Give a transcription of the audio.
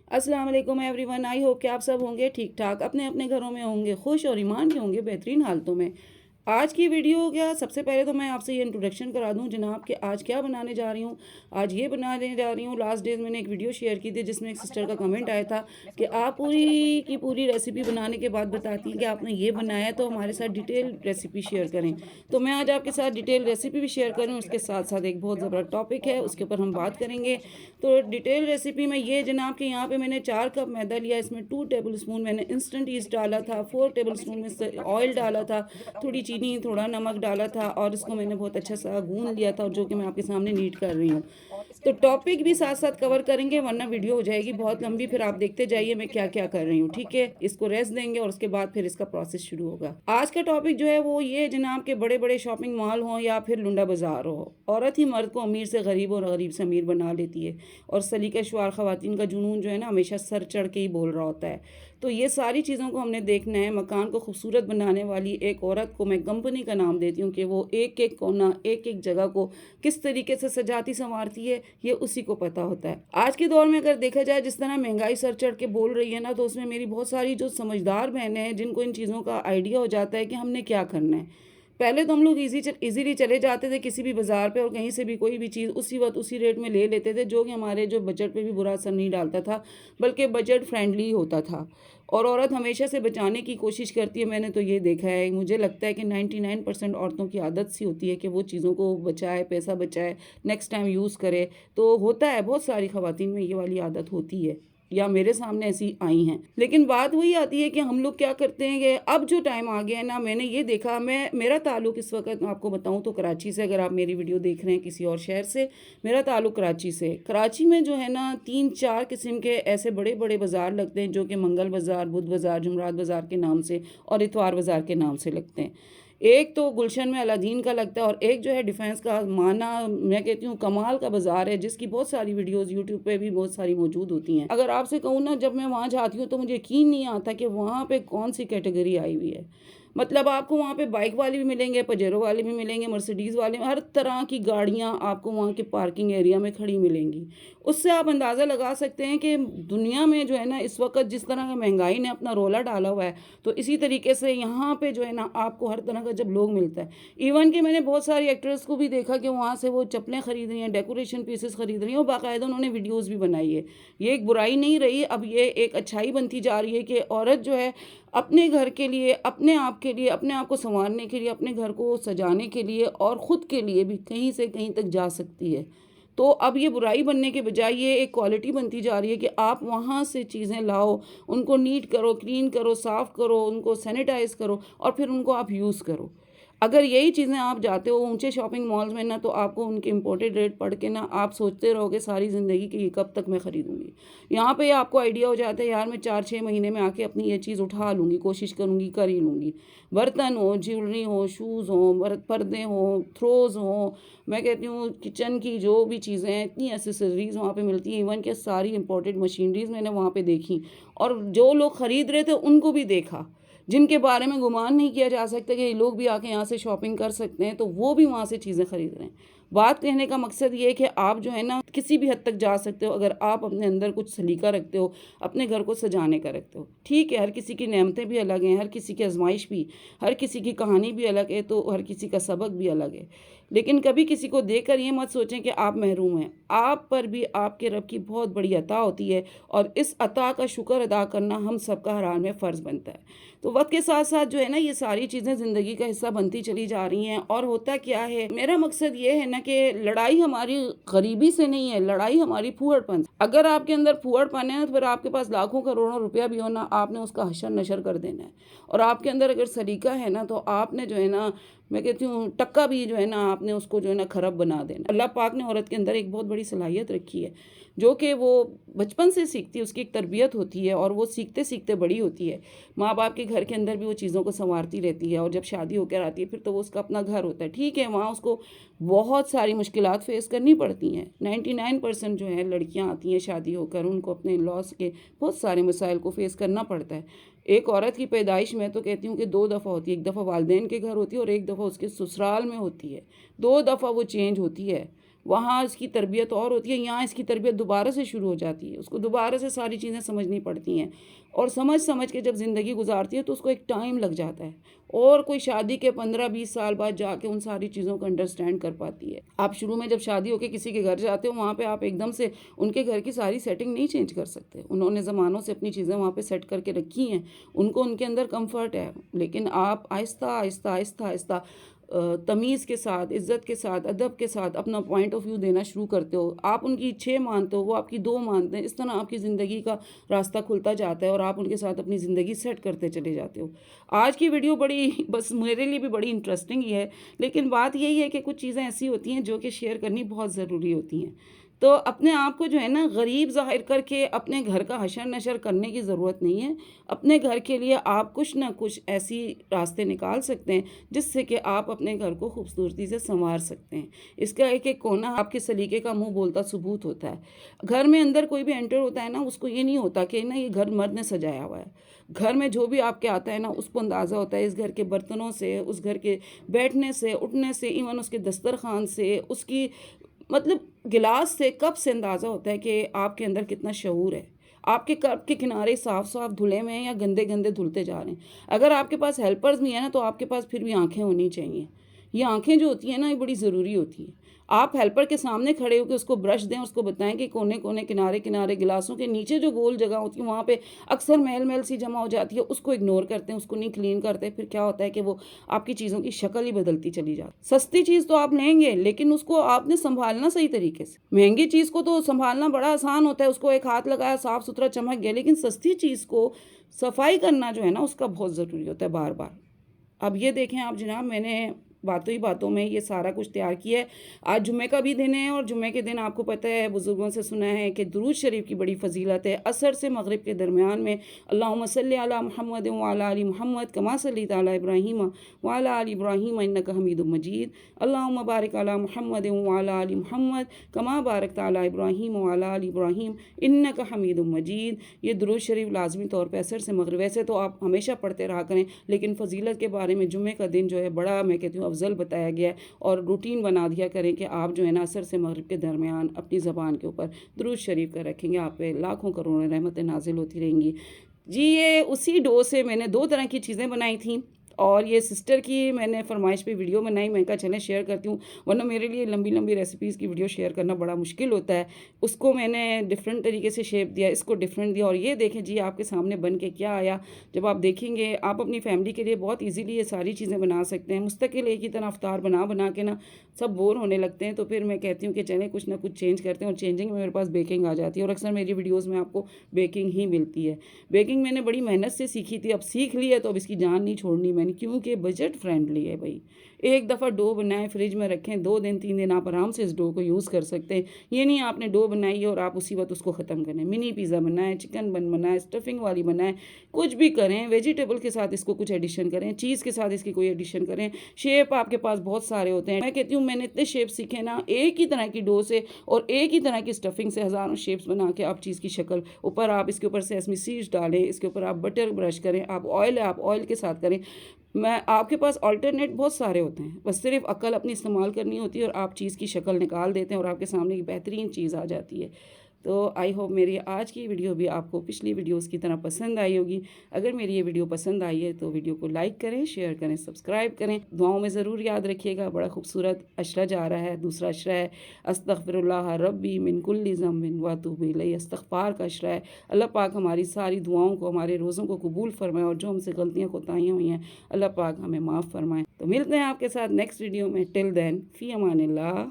अस्सलाम वालेकुम everyone. I hope कि आप सब होंगे ठीक ठाक, अपने अपने घरों में होंगे खुश और ईमान के होंगे बेहतरीन हालतों में। आज की वीडियो क्या, सबसे पहले तो मैं आपसे ये इंट्रोडक्शन करा दूं जनाब कि आज क्या बनाने जा रही हूँ। आज ये बनाने जा रही हूँ, लास्ट डेज मैंने एक वीडियो शेयर की थी जिसमें एक सिस्टर का कमेंट आया था कि आप पूरी की पूरी रेसिपी बनाने के बाद बताती हैं कि आपने ये बनाया, तो हमारे साथ डिटेल रेसिपी शेयर करें। तो मैं आज आपके साथ डिटेल रेसिपी भी शेयर करूँ, उसके साथ साथ एक बहुत ज़बरदस्त टॉपिक है उसके ऊपर हम बात करेंगे। तो डिटेल रेसिपी में ये जनाब कि यहाँ पे मैंने 4 कप मैदा लिया, इसमें 2 टेबल स्पून मैंने इंस्टेंट ईस्ट डाला था, 4 टेबल स्पून में ऑयल डाला था, थोड़ी चीनी थोड़ा नमक डाला था और इसको मैंने बहुत अच्छा सा गूंद लिया था, और जो कि मैं आपके सामने नीट कर रही हूँ। तो टॉपिक भी साथ साथ कवर करेंगे वरना वीडियो हो जाएगी बहुत लंबी, फिर आप देखते जाइए मैं क्या क्या कर रही हूँ। ठीक है, इसको रेस्ट देंगे और उसके बाद फिर इसका प्रोसेस शुरू होगा। आज का टॉपिक जो है वो ये जनाब के बड़े बड़े शॉपिंग मॉल हों या फिर लुंडा बाजार हो, औरत ही मर्द को अमीर से गरीब और गरीब से अमीर बना लेती है, और सलीका-शुमार ख़वातीन का जुनून जो है ना हमेशा सर चढ़ के ही बोल रहा होता है। तो ये सारी चीज़ों को हमने देखना है। मकान को खूबसूरत बनाने वाली एक औरत को मैं कंपनी का नाम देती हूँ कि वो एक एक कोना एक एक जगह को किस तरीके से सजाती संवारती है, ये उसी को पता होता है। आज के दौर में अगर देखा जाए जिस तरह महंगाई सर चढ़ के बोल रही है ना, तो उसमें मेरी बहुत सारी जो समझदार बहनें हैं जिनको इन चीज़ों का आइडिया हो जाता है कि हमने क्या करना है। पहले तो हम लोग इजीली चले जाते थे किसी भी बाज़ार पे और कहीं से भी कोई भी चीज़ उसी वक्त उसी रेट में ले लेते थे, जो कि हमारे जो बजट पे भी बुरा असर नहीं डालता था, बल्कि बजट फ्रेंडली होता था। और औरत हमेशा से बचाने की कोशिश करती है, मैंने तो ये देखा है। मुझे लगता है कि 99% औरतों की आदत सी होती है कि वो चीज़ों को बचाए, पैसा बचाए, नेक्स्ट टाइम यूज़ करे। तो होता है, बहुत सारी ख़वातीन में ये वाली आदत होती है या मेरे सामने ऐसी आई हैं। लेकिन बात वही आती है कि हम लोग क्या करते हैं कि अब जो टाइम आ गया है ना, मैंने ये देखा, मेरा ताल्लुक़ इस वक्त आपको बताऊं तो कराची से, अगर आप मेरी वीडियो देख रहे हैं किसी और शहर से, मेरा ताल्लुक़ कराची से। कराची में जो है ना 3-4 किस्म के ऐसे बड़े बड़े बाज़ार लगते हैं, जो कि मंगल बाज़ार, बुध बाज़ार, जुमरात बाज़ार के नाम से और इतवार बाज़ार के नाम से लगते हैं। एक तो गुलशन में अलादीन का लगता है, और एक जो है डिफेंस का, माना मैं कहती हूँ कमाल का बाज़ार है, जिसकी बहुत सारी वीडियोस यूट्यूब पे भी बहुत सारी मौजूद होती हैं। अगर आपसे कहूँ ना, जब मैं वहाँ जाती हूँ तो मुझे यकीन नहीं आता कि वहाँ पे कौन सी कैटेगरी आई हुई है। मतलब आपको वहाँ पे बाइक वाले भी मिलेंगे, पजेरो वाले भी मिलेंगे, मर्सिडीज़ वाले, हर तरह की गाड़ियाँ आपको वहाँ के पार्किंग एरिया में खड़ी मिलेंगी। उससे आप अंदाज़ा लगा सकते हैं कि दुनिया में जो है ना इस वक्त जिस तरह का महंगाई ने अपना रोला डाला हुआ है, तो इसी तरीके से यहाँ पे जो है ना आपको हर तरह का जब लोग मिलता है। इवन कि मैंने बहुत सारी एक्ट्रेस को भी देखा कि वहाँ से वो चप्पलें खरीद रही हैं, डेकोरेशन पीसेस खरीद रही हैं, और बाकायदा उन्होंने वीडियोज़ भी बनाई है। ये एक बुराई नहीं रही, अब ये एक अच्छाई बनती जा रही है कि औरत जो है अपने घर के लिए, अपने आप के लिए, अपने आप को संवारने के लिए, अपने घर को सजाने के लिए और ख़ुद के लिए भी कहीं से कहीं तक जा सकती है। तो अब ये बुराई बनने के बजाय ये एक क्वालिटी बनती जा रही है कि आप वहाँ से चीज़ें लाओ, उनको नीट करो, क्लीन करो, साफ़ करो, उनको सैनिटाइज़ करो और फिर उनको आप यूज़ करो। अगर यही चीज़ें आप जाते हो ऊँचे शॉपिंग मॉल्स में ना, तो आपको उनके इम्पोर्टेड रेट पढ़ के ना आप सोचते रहोगे सारी ज़िंदगी कि ये कब तक मैं ख़रीदूँगी। यहाँ पे आपको आइडिया हो जाता है, यार मैं 4-6 महीने में आके अपनी ये चीज़ उठा लूँगी, कोशिश करूँगी, कर ही लूँगी। बर्तन हो, ज्वेलरी हो, शूज़ हों, पर्दे हों, थ्रोज़ हों, मैं कहती हूँ किचन की जो भी चीज़ें हैं, इतनी एक्सेसरीज़ वहाँ पे मिलती हैं। इवन कि सारी इम्पोर्टेड मशीनरीज़ मैंने वहाँ पे देखी, और जो लोग ख़रीद रहे थे उनको भी देखा, जिनके बारे में गुमान नहीं किया जा सकता कि ये लोग भी आके यहाँ से शॉपिंग कर सकते हैं, तो वो भी वहाँ से चीज़ें ख़रीद रहे हैं। बात कहने का मकसद ये है कि आप जो है ना किसी भी हद तक जा सकते हो, अगर आप अपने अंदर कुछ सलीका रखते हो, अपने घर को सजाने का रखते हो। ठीक है, हर किसी की नेमतें भी अलग हैं, हर किसी की आजमाइश भी, हर किसी की कहानी भी अलग है, तो हर किसी का सबक भी अलग है। लेकिन कभी किसी को देखकर ये मत सोचें कि आप महरूम हैं। आप पर भी आपके रब की बहुत बड़ी अता होती है, और इस अता का शुक्र अदा करना हम सबका हर हाल में फ़र्ज़ बनता है। तो वक्त के साथ साथ जो है ना ये सारी चीज़ें ज़िंदगी का हिस्सा बनती चली जा रही हैं। और होता क्या है, मेरा मकसद ये है ना कि लड़ाई हमारी गरीबी से नहीं है, लड़ाई हमारी फूहड़पन। अगर आपके अंदर फूहड़पन है ना, तो फिर आपके पास लाखों करोड़ों रुपया भी हो ना, आपने उसका हशर नशर कर देना है। और आपके अंदर अगर सलीका है ना, तो आपने जो है ना, मैं कहती हूँ टक्का भी जो है ना, आपने उसको जो है ना खराब बना देना। अल्लाह पाक ने औरत के अंदर एक बहुत बड़ी सलाहियत रखी है, जो कि वो बचपन से सीखती है, उसकी एक तरबियत होती है और वो सीखते सीखते बड़ी होती है। माँ बाप के घर के अंदर भी वो चीज़ों को संवारती रहती है, और जब शादी होकर आती है फिर तो वो उसका अपना घर होता है। ठीक है, वहाँ उसको बहुत सारी मुश्किलात फेस करनी पड़ती हैं। 99% जो है लड़कियाँ आती हैं शादी होकर, उनको अपने लॉस के बहुत सारे मसाइल को फेस करना पड़ता है। एक औरत की पैदाइश मैं तो कहती हूँ कि 2 दफ़ा होती है। एक दफ़ा वालिदैन के घर होती है और एक दफ़ा उसके ससुराल में होती है। 2 दफ़ा वो चेंज होती है। वहाँ इसकी तरबियत और होती है, यहाँ इसकी तरबियत दोबारा से शुरू हो जाती है। उसको दोबारा से सारी चीज़ें समझनी पड़ती हैं और समझ समझ के जब ज़िंदगी गुजारती है तो उसको एक टाइम लग जाता है और कोई शादी के 15-20 साल बाद जाके उन सारी चीज़ों को अंडरस्टैंड कर पाती है। आप शुरू में जब शादी होकर किसी के घर जाते हो, वहाँ पे आप एकदम से उनके घर की सारी सेटिंग नहीं चेंज कर सकते। उन्होंने ज़मानों से अपनी चीज़ें वहाँ पे सेट करके रखी हैं, उनको उनके अंदर कंफर्ट है, लेकिन आप आहिस्ता आहिस्ता आहिस्ता आहिस्ता तमीज़ के साथ, इज़्ज़त के साथ, अदब के साथ अपना पॉइंट ऑफ व्यू देना शुरू करते हो। आप उनकी 6 मानते हो, वो आपकी 2 मानते हैं। इस तरह आपकी ज़िंदगी का रास्ता खुलता जाता है और आप उनके साथ अपनी ज़िंदगी सेट करते चले जाते हो। आज की वीडियो बड़ी बस मेरे लिए भी बड़ी इंटरेस्टिंग ही है, लेकिन बात यही है कि कुछ चीज़ें ऐसी होती हैं जो कि शेयर करनी बहुत ज़रूरी होती हैं। तो अपने आप को जो है ना गरीब ज़ाहिर करके अपने घर का हशर नशर करने की ज़रूरत नहीं है। अपने घर के लिए आप कुछ ना कुछ ऐसी रास्ते निकाल सकते हैं जिससे कि आप अपने घर को खूबसूरती से संवार सकते हैं। इसका एक एक कोना आपके सलीके का मुंह बोलता सबूत होता है। घर में अंदर कोई भी एंटर होता है ना, उसको ये नहीं होता कि ना ये घर मर्द ने सजाया हुआ है। घर में जो भी आपके आता है ना, उसको अंदाज़ा होता है इस घर के बर्तनों से, उस घर के बैठने से, उठने से, इवन उसके दस्तरखान से, उसकी मतलब गिलास से, कप से अंदाज़ा होता है कि आपके अंदर कितना शऊर है। आपके कप के किनारे साफ-साफ धुले हुए हैं या गंदे-गंदे धुलते जा रहे हैं। अगर आपके पास हेल्पर्स भी हैं ना, तो आपके पास फिर भी आँखें होनी चाहिए। ये आँखें जो होती हैं ना, ये बड़ी ज़रूरी होती हैं। आप हेल्पर के सामने खड़े होकर उसको ब्रश दें, उसको बताएं कि कोने-कोने, किनारे-किनारे गिलासों के नीचे जो गोल जगह होती है, वहाँ पे अक्सर मैल-मैल सी जमा हो जाती है, उसको इग्नोर करते हैं, उसको नहीं क्लीन करते। फिर क्या होता है कि वो आपकी चीज़ों की शक्ल ही बदलती चली जाती। सस्ती चीज़ तो आप लेंगे, लेकिन उसको आपने सँभालना सही तरीके से। महँगी चीज़ को तो सँभालना बड़ा आसान होता है, उसको एक हाथ लगाया, साफ-सुथरा चमक गया, लेकिन सस्ती चीज़ को सफाई करना जो है ना, उसका बहुत ज़रूरी होता है बार-बार। अब ये देखें आप जनाब, मैंने बातों ही बातों में ये सारा कुछ तैयार किया है। आज जुम्मे का भी दिन है और जुम्मे के दिन आपको पता है, बुज़ुर्गों से सुना है कि दुरूद शरीफ की बड़ी फ़जीलत है। असर से मगरिब के दरमियान में अल्लाहुम्मा सल्लि अला मुहम्मद व अला आलि मुहम्मद कमा सल्लैता अला इब्राहीम व अला आलि इब्राहीम इन्नका हमीदुम मजीद। अल्लाहुम्मा बारिक अला मुहम्मद व अला आलि मुहम्मद कमा बारकता अला इब्राहीम व अला आलि इब्राहीम इन्नका हमीदुम मजीद। ये दुरूद शरीफ लाज़मी तौर पर असर से मगरिब, वैसे तो आप हमेशा पढ़ते रहा करें, लेकिन फ़जीलत के बारे में जुम्मे का दिन जो है बड़ा, मैं कहती हूँ, अफजल बताया गया है और रूटीन बना दिया करें कि आप जो है ना असर से मगरिब के दरमियान अपनी ज़बान के ऊपर दुरूद शरीफ का रखेंगे, आप पे लाखों करोड़ों रहमतें नाजिल होती रहेंगी। जी, ये उसी डो से मैंने 2 तरह की चीज़ें बनाई थी और ये सिस्टर की मैंने फरमाइश पे वीडियो बनाई। मैं कहा चलें शेयर करती हूँ, वरना मेरे लिए लंबी लंबी रेसिपीज़ की वीडियो शेयर करना बड़ा मुश्किल होता है। उसको मैंने डिफरेंट तरीके से शेप दिया, इसको डिफरेंट दिया और ये देखें जी आपके सामने बन के क्या आया। जब आप देखेंगे, आप अपनी फैमिली के लिए बहुत ईजीली ये सारी चीज़ें बना सकते हैं। मुस्तकिल एक ही तरह अफ्तार बना बना के ना सब बोर होने लगते हैं, तो फिर मैं कहती हूँ कि चलें कुछ ना कुछ चेंज करते हैं और चेंजिंग में मेरे पास बेकिंग आ जाती है और अक्सर मेरी वीडियोज़ में आपको बेकिंग ही मिलती है। बेकिंग मैंने बड़ी मेहनत से सीखी थी, अब सीख ली है तो अब इसकी जान नहीं छोड़नी मैंने, क्योंकि बजट फ्रेंडली है भाई। एक दफ़ा डो बनाएं, फ्रिज में रखें, 2 दिन 3 दिन आप आराम से इस डो को यूज़ कर सकते हैं। ये नहीं आपने डो बनाई है और आप उसी वक्त उसको ख़त्म करें। मिनी पिज़्ज़ा बनाएं, चिकन बन बनाएं, स्टफिंग वाली बनाएं, कुछ भी करें, वेजिटेबल के साथ इसको कुछ एडिशन करें, चीज़ के साथ इसकी कोई एडिशन करें। शेप आपके पास बहुत सारे होते हैं। मैं कहती हूँ मैंने इतने शेप सीखे ना, एक ही तरह की डो से और एक ही तरह की स्टफिंग से हज़ारों शेप्स बना के आप चीज़ की शक्ल, ऊपर आप इसके ऊपर सेसमी सीड्स डालें, इसके ऊपर आप बटर ब्रश करें, आप ऑयल है आप ऑयल के साथ करें। मैं आपके पास अल्टरनेट बहुत सारे होते हैं, बस सिर्फ अक्ल अपनी इस्तेमाल करनी होती है और आप चीज़ की शक्ल निकाल देते हैं और आपके सामने एक बेहतरीन चीज़ आ जाती है। तो आई होप मेरी आज की वीडियो भी आपको पिछली वीडियोस की तरह पसंद आई होगी। अगर मेरी ये वीडियो पसंद आई है तो वीडियो को लाइक करें, शेयर करें, सब्सक्राइब करें। दुआओं में ज़रूर याद रखिएगा, बड़ा खूबसूरत अशरा जा रहा है। दूसरा अशरा है अस्तगफिरुल्लाह रब्बी मिन कुल्लि ज़म्बिन व अतूबु इलैहि, इस्तग़फ़ार का अशरा है। अल्लाह पाक हमारी सारी दुआओं को, हमारे रोज़ों को कबूल फरमाए और जो हमसे गलतियाँ कोताहियाँ हुई हैं अल्लाह पाक हमें माफ़ फरमाए। तो मिलते हैं आपके साथ नेक्स्ट वीडियो में। टिल देन फ़ी अमानिल्लाह।